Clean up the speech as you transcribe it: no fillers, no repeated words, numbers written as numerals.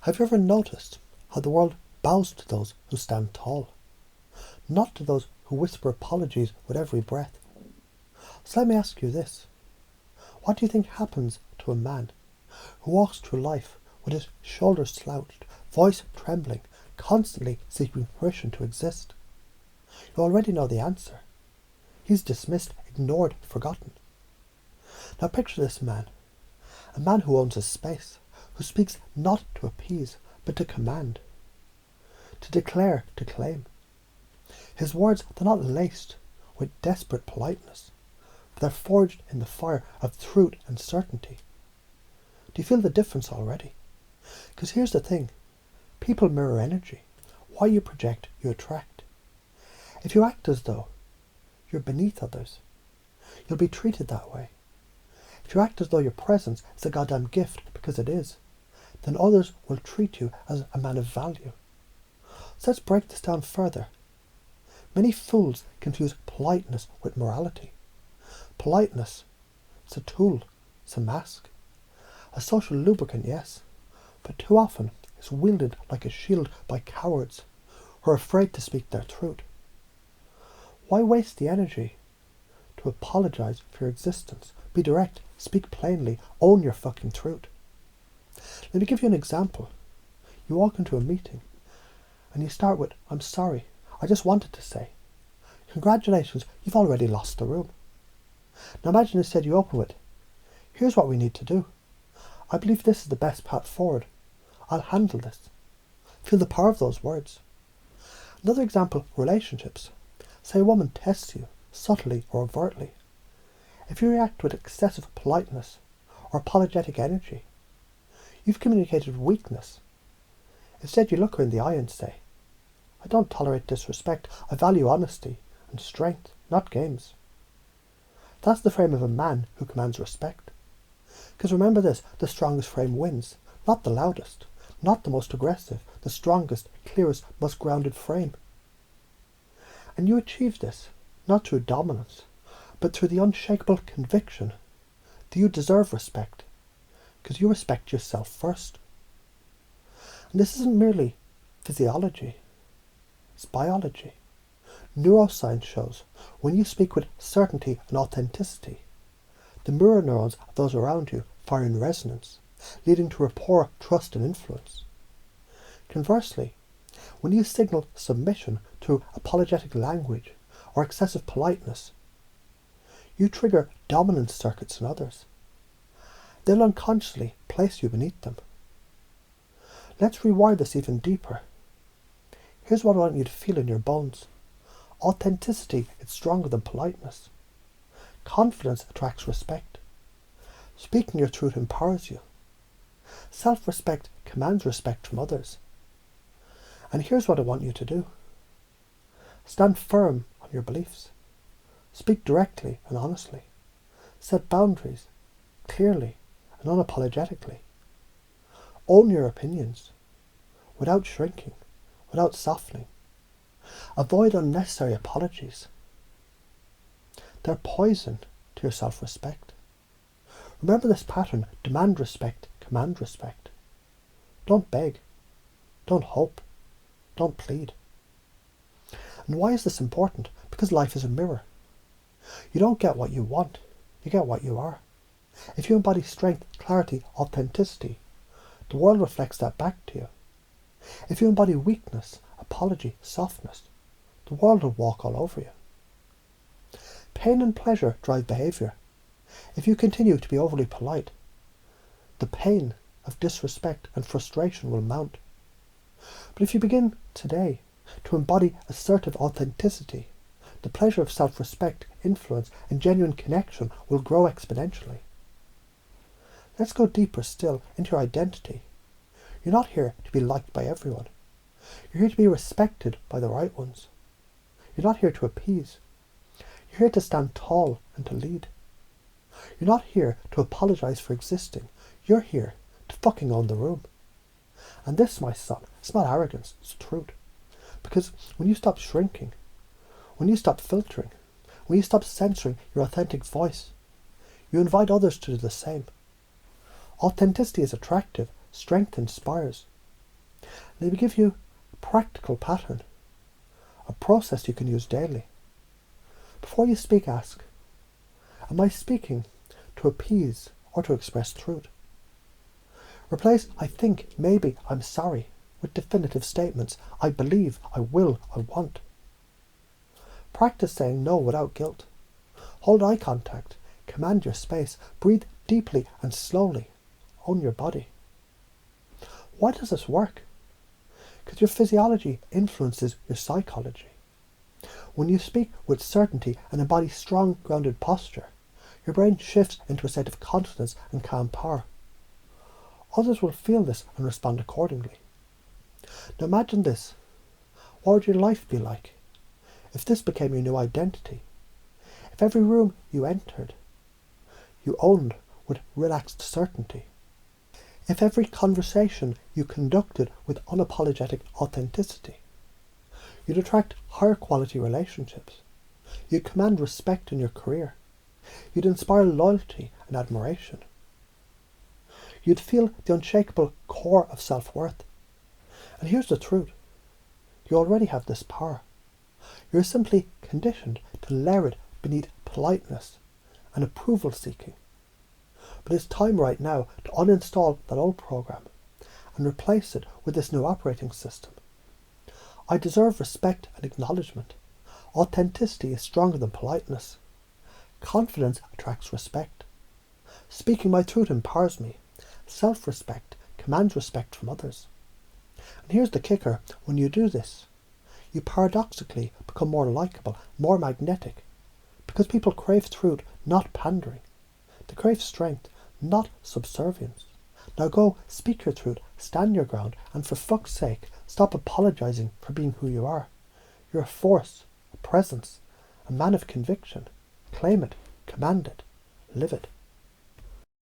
Have you ever noticed how the world bows to those who stand tall, not to those who whisper apologies with every breath? So let me ask you this. What do you think happens to a man who walks through life with his shoulders slouched, voice trembling, constantly seeking permission to exist? You already know the answer. He's dismissed, ignored, forgotten. Now picture this man, a man who owns his space, who speaks not to appease, but to command, to declare, to claim. His words, they're not laced with desperate politeness, but they're forged in the fire of truth and certainty. Do you feel the difference already? Because here's the thing. People mirror energy. What you project, you attract. If you act as though you're beneath others, you'll be treated that way. If you act as though your presence is a goddamn gift, because it is, then others will treat you as a man of value. So let's break this down further. Many fools confuse politeness with morality. Politeness, it's a tool, it's a mask. A social lubricant, yes, but too often it's wielded like a shield by cowards who are afraid to speak their truth. Why waste the energy to apologize for your existence? Be direct, speak plainly, own your fucking truth. Let me give you an example. You walk into a meeting and you start with, "I'm sorry, I just wanted to say." Congratulations, you've already lost the room. Now imagine instead you open with, "Here's what we need to do. I believe this is the best path forward. I'll handle this." Feel the power of those words. Another example, relationships. Say a woman tests you, subtly or overtly. If you react with excessive politeness or apologetic energy, you've communicated weakness. Instead, you look her in the eye and say, "I don't tolerate disrespect. I value honesty and strength, not games." That's the frame of a man who commands respect. Because remember this, the strongest frame wins, not the loudest, not the most aggressive, the strongest, clearest, most grounded frame. And you achieve this, not through dominance, but through the unshakable conviction that you deserve respect, because you respect yourself first. And this isn't merely physiology, it's biology. Neuroscience shows when you speak with certainty and authenticity, the mirror neurons of those around you fire in resonance, leading to rapport, trust and influence. Conversely, when you signal submission through apologetic language or excessive politeness, you trigger dominance circuits in others. They'll unconsciously place you beneath them. Let's rewire this even deeper. Here's what I want you to feel in your bones. Authenticity is stronger than politeness. Confidence attracts respect. Speaking your truth empowers you. Self-respect commands respect from others. And here's what I want you to do. Stand firm on your beliefs. Speak directly and honestly. Set boundaries clearly and unapologetically. Own your opinions without shrinking, without softening. Avoid unnecessary apologies. They're poison to your self-respect. Remember this pattern: demand respect, command respect. Don't beg. Don't hope. Don't plead. And why is this important? Because life is a mirror. You don't get what you want, you get what you are. If you embody strength, clarity, authenticity, the world reflects that back to you. If you embody weakness, apology, softness, the world will walk all over you. Pain and pleasure drive behaviour. If you continue to be overly polite, the pain of disrespect and frustration will mount. But if you begin today to embody assertive authenticity, the pleasure of self-respect, influence and genuine connection will grow exponentially. Let's go deeper still into your identity. You're not here to be liked by everyone. You're here to be respected by the right ones. You're not here to appease. You're here to stand tall and to lead. You're not here to apologise for existing. You're here to fucking own the room. And this, my son, it's not arrogance, it's truth. Because when you stop shrinking, when you stop filtering, when you stop censoring your authentic voice, you invite others to do the same. Authenticity is attractive, strength inspires. Let me give you a practical pattern, a process you can use daily. Before you speak, ask, am I speaking to appease or to express truth? Replace I think, maybe, I'm sorry with definitive statements. I believe, I will, I want. Practice saying no without guilt. Hold eye contact. Command your space. Breathe deeply and slowly. Own your body. Why does this work? Because your physiology influences your psychology. When you speak with certainty and embody strong, grounded posture, your brain shifts into a state of confidence and calm power. Others will feel this and respond accordingly. Now imagine this. What would your life be like if this became your new identity? If every room you entered, you owned with relaxed certainty. If every conversation you conducted with unapologetic authenticity, you'd attract higher quality relationships. You'd command respect in your career. You'd inspire loyalty and admiration. You'd feel the unshakable core of self-worth. And here's the truth. You already have this power. You're simply conditioned to layer it beneath politeness and approval seeking. But it's time right now to uninstall that old program and replace it with this new operating system. I deserve respect and acknowledgement. Authenticity is stronger than politeness. Confidence attracts respect. Speaking my truth empowers me. Self-respect commands respect from others. And here's the kicker. When you do this, you paradoxically become more likable, more magnetic. Because people crave truth, not pandering. They crave strength, not subservience. Now go, speak your truth, stand your ground, and for fuck's sake, stop apologising for being who you are. You're a force, a presence, a man of conviction. Claim it, command it, live it.